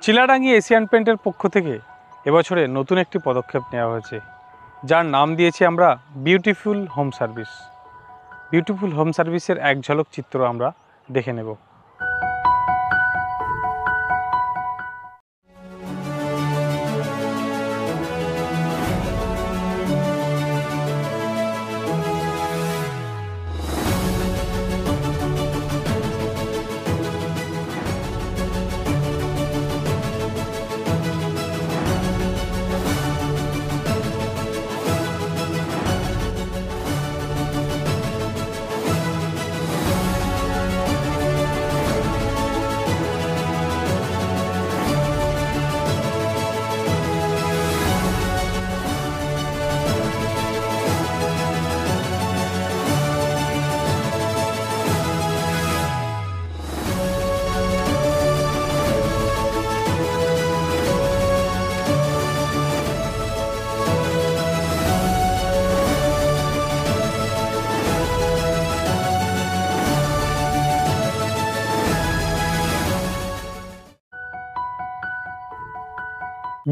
Chiladangi Asian পেইন্টের পক্ষ থেকে এবছরে নতুন একটি পদক্ষেপ নেওয়া হয়েছে, যার নাম দিয়েছি আমরা beautiful home service. Beautiful home সার্ভিসের এক ঝলক চিত্র আমরা দেখে নেব।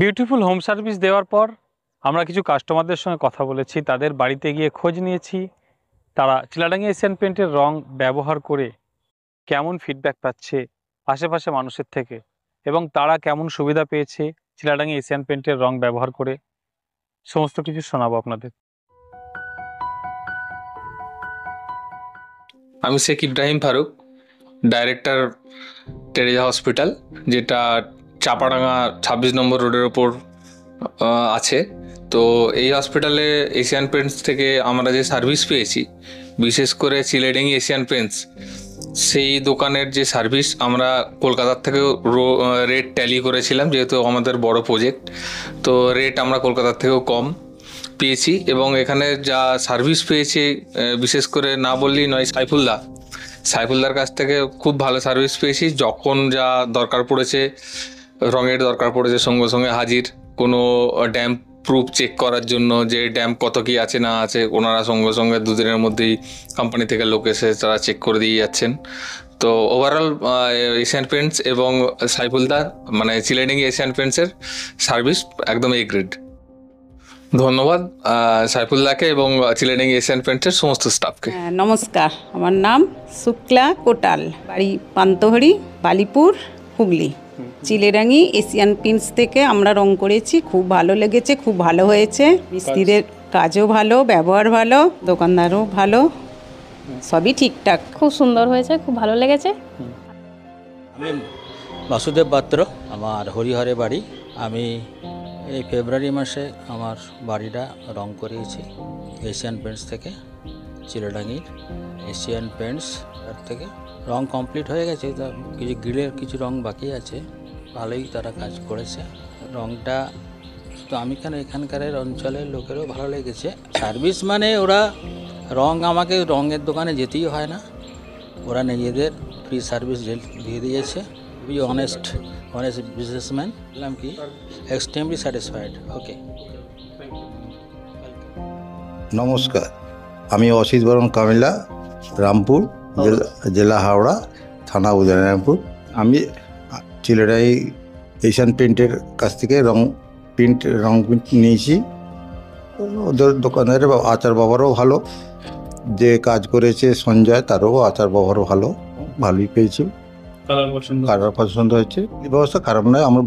বিউটিফুল হোম সার্ভিস দেওয়ার পর আমরা কিছু কাস্টমারদের সঙ্গে কথা বলেছি, তাদের বাড়িতে গিয়ে খোঁজ নিয়েছি তারা চিলাডাঙ্গি এশিয়ান পেইন্টের রং ব্যবহার করে কেমন ফিডব্যাক পাচ্ছে আশেপাশে মানুষের থেকে, এবং তারা কেমন সুবিধা পেয়েছে চিলাডাঙ্গি এশিয়ান পেইন্টের রং ব্যবহার করে। সমস্ত কিছু শোনাবো আপনাদের। আমি Sheikh Ibrahim Farooq, director Teresa hospital, যেটা চাপাডাঙ্গা 26 নম্বর রোডের ওপর আছে। তো এই হসপিটালে এশিয়ান পেইন্টস থেকে আমরা যে সার্ভিস পেয়েছি, বিশেষ করে চিলাডাঙ্গি এশিয়ান পেইন্টস, সেই দোকানের যে সার্ভিস আমরা কলকাতার থেকেও রেট ট্যালি করেছিলাম, যেহেতু আমাদের বড় প্রজেক্ট, তো রেট আমরা কলকাতার থেকেও কম পেয়েছি। এবং এখানে যা সার্ভিস পেয়েছি, বিশেষ করে না বললেই নয়, সাইফুলদার কাছ থেকে খুব ভালো সার্ভিস পেয়েছি। যখন যা দরকার পড়েছে, রঙের দরকার পড়েছে, সঙ্গে সঙ্গে হাজির। কোনো ড্যাম্প প্রুফ চেক করার জন্য যে ড্যাম্প কত কি আছে না আছে, ওনারা সঙ্গে সঙ্গে 2 দিনের মধ্যেই কোম্পানি থেকে লোক এসে তারা চেক করে দিয়ে যাচ্ছেন। তো ওভারঅল এশিয়ান পেইন্টস এবং সাইফুলদার মানে চিলাডাঙ্গি এশিয়ান পেইন্টসের সার্ভিস একদম এ গ্রেড। ধন্যবাদ সাইফুল্লাহকে এবং চিলাডাঙ্গি এশিয়ান পেইন্টসের সমস্ত স্টাফকে। নমস্কার, আমার নাম শুক্লা কোটাল, বাড়ি পান্তহরি, বালিপুর, হুগলি। চিলাডাঙ্গি এশিয়ান পেইন্টস থেকে আমরা রং করেছি, খুব ভালো লেগেছে, খুব ভালো হয়েছে। মিস্ত্রিদের কাজও ভালো, ব্যবহার ভালো, দোকানদারও ভালো, সবই ঠিকঠাক। খুব সুন্দর হয়েছে, খুব ভালো লেগেছে। আমি বাসুদেব পাত্র, আমার হরিহরে বাড়ি। আমি এই ফেব্রুয়ারি মাসে আমার বাড়িটা রং করিয়েছি এশিয়ান পেইন্টস থেকে। চিলাডাঙ্গির এশিয়ান পেইন্টস তার থেকে রং কমপ্লিট হয়ে গেছে, তা কিছু গ্রিলের কিছু রং বাকি আছে, ভালোই তারা কাজ করেছে। রংটা তো আমি এখানকার অঞ্চলের লোকেরও ভালো লেগেছে। সার্ভিস মানে ওরা রং, আমাকে রঙের দোকানে যেতেই হয় না, ওরা নিজেদের ফ্রি সার্ভিস দিয়ে দিয়েছে। বি অনেস্ট বিজনেসম্যান, বললাম কি এক্সট্রিমলি স্যাটিসফাইড। ওকে, নমস্কার, আমি অসিত বরণ কামিলা, রামপুর, জেলা হাওড়া, থানা উদয়নারায়ণপুর। আমি চিলাডাঙ্গি এশিয়ান পেইন্টের কাছ থেকে রং প্রিন্ট নিয়েছি। ওদের দোকানের আচার ব্যবহারও ভালো, যে কাজ করেছে সঞ্জয়, তারও আচার ব্যবহারও ভালোই পেয়েছি। কালার পছন্দ হয়েছে, ব্যবস্থা খারাপ নয়। আমার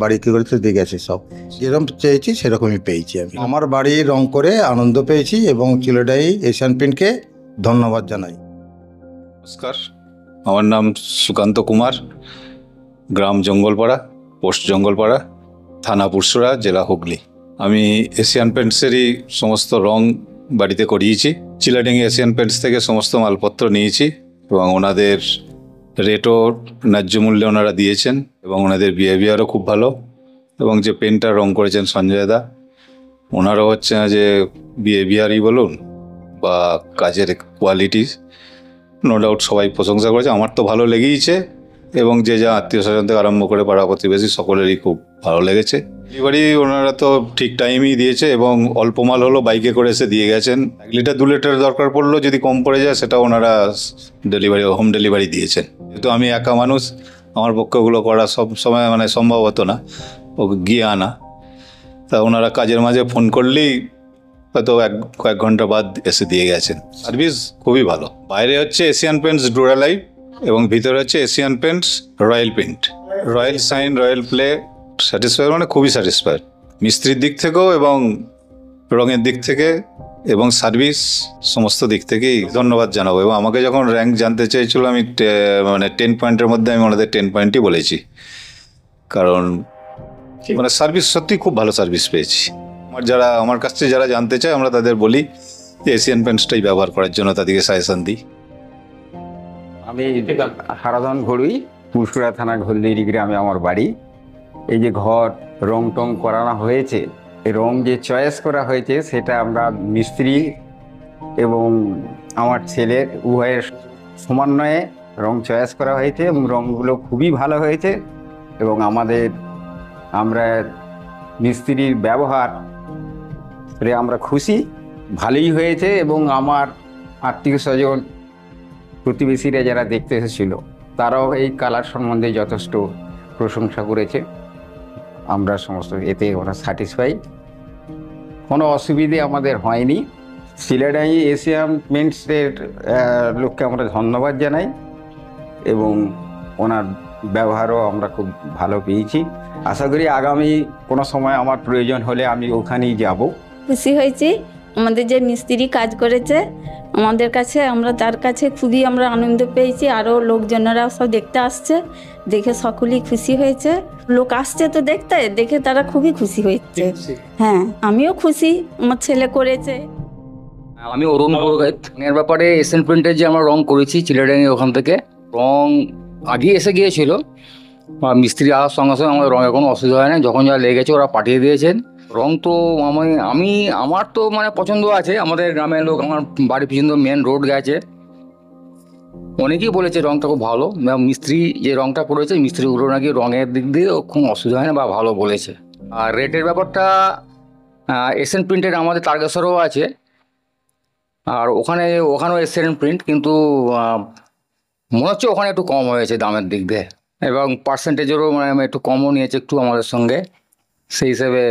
বাড়ি কি করে দিয়ে গেছে, সব যেরকম চেয়েছি সেরকমই পেয়েছি। আমি আমার বাড়ি রং করে আনন্দ পেয়েছি এবং চিলাডাঙ্গি এশিয়ান পেইন্টকে ধন্যবাদ জানাই। নমস্কার, আমার নাম সুকান্ত কুমার, গ্রাম জঙ্গলপাড়া, পোস্ট জঙ্গলপাড়া, থানা পুরসরা, জেলা হুগলি। আমি এশিয়ান পেইন্টসেরই সমস্ত রং বাড়িতে করিয়েছি। চিলাডাঙ্গি এশিয়ান পেইন্টস থেকে সমস্ত মালপত্র নিয়েছি এবং ওনাদের রেটও ন্যায্য মূল্যে ওনারা দিয়েছেন এবং ওনাদের বিহেভিয়ারও খুব ভালো। এবং যে পেন্টার রং করেছেন সঞ্জয় দা, ওনারও হচ্ছে না যে বিহেভিয়ারই বলুন বা কাজের কোয়ালিটি, নো ডাউট সবাই প্রশংসা করেছে। আমার তো ভালো লেগেইছে এবং যে যা আত্মীয় স্বজন থেকে আরম্ভ করে পাড়া প্রতিবেশী সকলেরই খুব ভালো লেগেছে। ডেলিভারি ওনারা তো ঠিক টাইমেই দিয়েছে এবং অল্প মাল হলো বাইকে করে এসে দিয়ে গেছেন। 1 লিটার 2 লিটার দরকার পড়লো, যদি কম পড়ে যায় সেটা ওনারা হোম ডেলিভারি দিয়েছেন। যেহেতু আমি একা মানুষ, আমার পক্ষে ওগুলো করা সব সময় মানে সম্ভব হতো না, ও গিয়ে আনা। তা ওনারা কাজের মাঝে ফোন করলেই হয়তো কয়েক ঘন্টা বাদ এসে দিয়ে গেছেন। সার্ভিস খুবই ভালো। বাইরে হচ্ছে এশিয়ান পেন্টস ডুরালাইভ এবং ভিতরে হচ্ছে Asian Paints Royal paint. Royal shine, Royal play, satisfier মানে খুবই স্যাটিসফায়ার মিস্ত্রির দিক থেকেও এবং রঙের দিক থেকে এবং সার্ভিস সমস্ত দিক থেকেই ধন্যবাদ জানাবো। এবং আমাকে যখন র্যাঙ্ক জানতে চেয়েছিল আমি মানে 10 পয়েন্টের মধ্যে আমি ওনাদের 10 পয়েন্টই বলেছি, কারণ মানে সার্ভিস সত্যি খুব ভালো সার্ভিস পেয়েছি। আমার কাছ থেকে যারা জানতে চায় আমরা তাদের বলি যে এশিয়ান পেন্টসটাই ব্যবহার করার জন্য তাদেরকে সাজেশন দিই। আমি হারাধন ঘড়ুই, পুরসুরা থানা ঘলদেরি গ্রামে আমার বাড়ি। এই যে ঘর রং টং করানো হয়েছে, এই রং যে চয়েস করা হয়েছে সেটা আমরা মিস্ত্রি এবং আমার ছেলের উভয়ের সমন্বয়ে রং চয়েস করা হয়েছে এবং রংগুলো খুবই ভালো হয়েছে। এবং আমরা মিস্ত্রির ব্যবহারে আমরা খুশি, ভালোই হয়েছে। এবং আমার আত্মীয় স্বজন প্রতিবেশীরা যারা দেখতে এসেছিল তারাও এই কালার সম্বন্ধে যথেষ্ট প্রশংসা করেছে। আমরা সমস্ত এতে ওরা স্যাটিসফাই, কোনো অসুবিধে আমাদের হয়নি। সিলেটাই এশিয়ান পেন্টসের লোককে আমরা ধন্যবাদ জানাই এবং ওনার ব্যবহারও আমরা খুব ভালো পেয়েছি। আশা করি আগামী কোনো সময় আমার প্রয়োজন হলে আমি ওখানেই যাব। খুশি হয়েছি আমাদের যে মিস্ত্রি কাজ করেছে আমাদের কাছে, আমরা তার কাছে খুবই আমরা আনন্দ পেয়েছি। আরও লোকজনেরাও সব দেখতে আসছে, দেখে সকলেই খুশি হয়েছে। লোক আসছে তো দেখে তারা খুবই খুশি হয়েছে। হ্যাঁ, আমিও খুশি, আমার ছেলে করেছে। আমি অরুণ পুরোহিত। এর ব্যাপারে এশিয়ান পেন্টের যে আমরা রং করেছি চিলেডাঙ্গি, ওখান থেকে রং আগেই এসে গিয়েছিল। মিস্ত্রি আসার সঙ্গে সঙ্গে আমাদের রঙের কোনো অসুবিধা হয় না, যখন যা লেগেছে ওরা পাঠিয়ে দিয়েছেন। রং তো আমার তো মানে পছন্দ আছে। আমাদের গ্রামের লোক, আমার বাড়ি পিছন মেন রোড গেছে, অনেকেই বলেছে রংটা খুব ভালো। মিস্ত্রি যে রংটা করেছে মিস্ত্রিগুলো নাকি রঙের দিক দিয়ে খুব অসুবিধা হয় না বা ভালো বলেছে। আর রেটের ব্যাপারটা এশিয়ান প্রিন্টের আমাদের তারকেশ্বরেও আছে, আর ওখানেও এশিয়ান প্রিন্ট, কিন্তু মনে হচ্ছে ওখানে একটু কম হয়েছে দামের দিক দিয়ে, এবং পার্সেন্টেজেরও মানে একটু কমও নিয়েছে একটু আমাদের সঙ্গে। সেই হিসেবে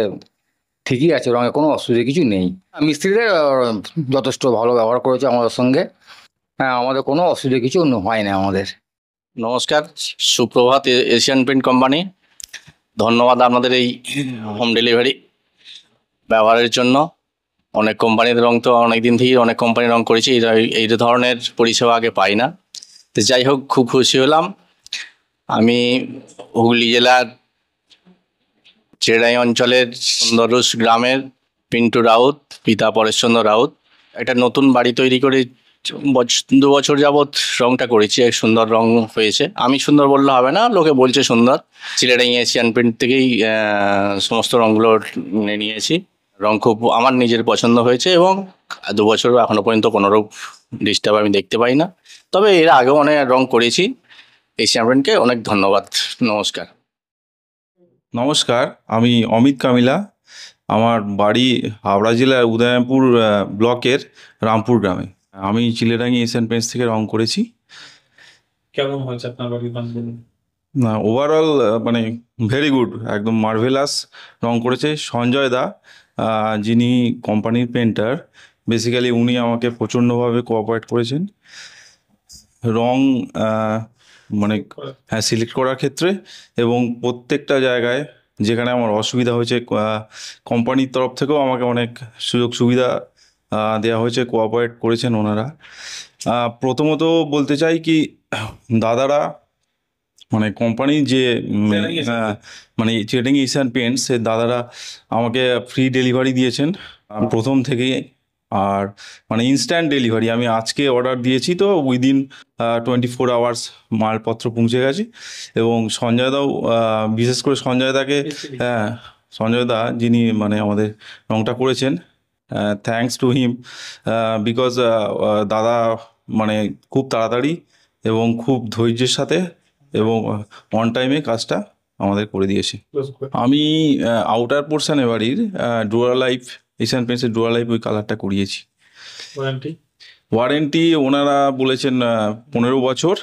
ঠিকই আছে, রঙে কোনো অসুবিধা কিছু নেই। মিস্ত্রিরা যথেষ্ট ভালো ব্যবহার করেছে আমাদের সঙ্গে। হ্যাঁ, আমাদের কোনো অসুবিধা কিছু হয় না আমাদের। নমস্কার, সুপ্রভাত এশিয়ান পেন্ট কোম্পানি। ধন্যবাদ আপনাদের এই হোম ডেলিভারি ব্যবহারের জন্য। অনেক কোম্পানির রং তো অনেক দিন থেকেই অনেক কোম্পানির রং করেছি, এই ধরনের পরিষেবা আগে পাই না। তো যাই হোক, খুব খুশি হলাম। আমি হুগলি জেলার চেরাই অঞ্চলের সুন্দরুস গ্রামের পিন্টু রাউত, পিতা পরেশচন্দ্র রাউত। একটা নতুন বাড়ি তৈরি করে 2 বছর যাবৎ রংটা করেছি, এক সুন্দর রং হয়েছে। আমি সুন্দর বললে হবে না, লোকে বলছে সুন্দর। চিলেডাঙ্গি এশিয়ান পেন্ট থেকেই সমস্ত রঙগুলো নিয়েছি। রং খুব আমার নিজের পছন্দ হয়েছে এবং 2 বছর এখনো পর্যন্ত কোনোরূপ ডিস্টার্ব আমি দেখতে পাই না। তবে এর আগেও অনেক রং করেছি। এশিয়ান পেন্টকে অনেক ধন্যবাদ। নমস্কার। নমস্কার, আমি অমিত কামিলা। আমার বাড়ি হাওড়া জেলার উদয়পুর ব্লকের রামপুর গ্রামে। আমি চিলেডাঙ্গি এশিয়ান পেন্টস থেকে রং করেছি। কেমন হয়েছে আপনার বাড়ির রংগুলো? না, ওভারঅল মানে ভেরি গুড, একদম মার্ভেলাস রং করেছে সঞ্জয় দা, যিনি কোম্পানির পেন্টার। বেসিক্যালি উনি আমাকে প্রচণ্ডভাবে কোঅপারেট করেছেন রং মানে হ্যাঁ সিলেক্ট করার ক্ষেত্রে, এবং প্রত্যেকটা জায়গায় যেখানে আমার অসুবিধা হয়েছে কোম্পানির তরফ থেকেও আমাকে অনেক সুযোগ সুবিধা দেওয়া হয়েছে, কোঅপারেট করেছেন ওনারা। প্রথমত বলতে চাই কি, দাদারা মানে কোম্পানির যে মানে চিলেডাঙ্গি এশিয়ান পেন্টস এর দাদারা আমাকে ফ্রি ডেলিভারি দিয়েছেন প্রথম থেকেই। আর মানে ইনস্ট্যান্ট ডেলিভারি, আমি আজকে অর্ডার দিয়েছি তো উইদিন 24 আওয়ার্স মালপত্র পৌঁছে গেছে। এবং সঞ্জয়দাও, বিশেষ করে সঞ্জয়দাকে, হ্যাঁ সঞ্জয়দা যিনি মানে আমাদের রংটা করেছেন, থ্যাঙ্কস টু হিম, বিকজ দাদা মানে খুব তাড়াতাড়ি এবং খুব ধৈর্যের সাথে এবং অন টাইমে কাজটা আমাদের করে দিয়েছে। আমি আউটার পোর্শনে বাড়ির ডুরালাইফ এশিয়ান পেন্টসের ডুরালাইফ ওই কালারটা করিয়েছি। ওয়ারেন্টি ওনারা বলেছেন 15 বছর,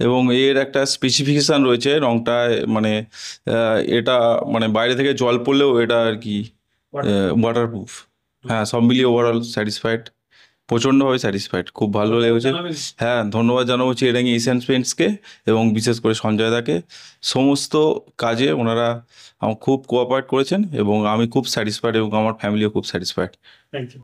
এবং এর একটা স্পেসিফিকেশান রয়েছে রঙটা, মানে এটা মানে বাইরে থেকে জল পড়লেও এটা আর কি ওয়াটারপ্রুফ। হ্যাঁ, সব মিলিয়ে ওভারঅল স্যাটিসফাইড, প্রচণ্ডভাবে স্যাটিসফাইড, খুব ভালো লেগেছে। হ্যাঁ, ধন্যবাদ জানাবো চিলেডাঙ্গি এশিয়ান পেন্টসকে এবং বিশেষ করে সঞ্জয় দাকে। সমস্ত কাজে ওনারা আমার খুব কোঅপারেট করেছেন এবং আমি খুব স্যাটিসফাইড এবং আমার ফ্যামিলিও খুব স্যাটিসফাইড। Thank you.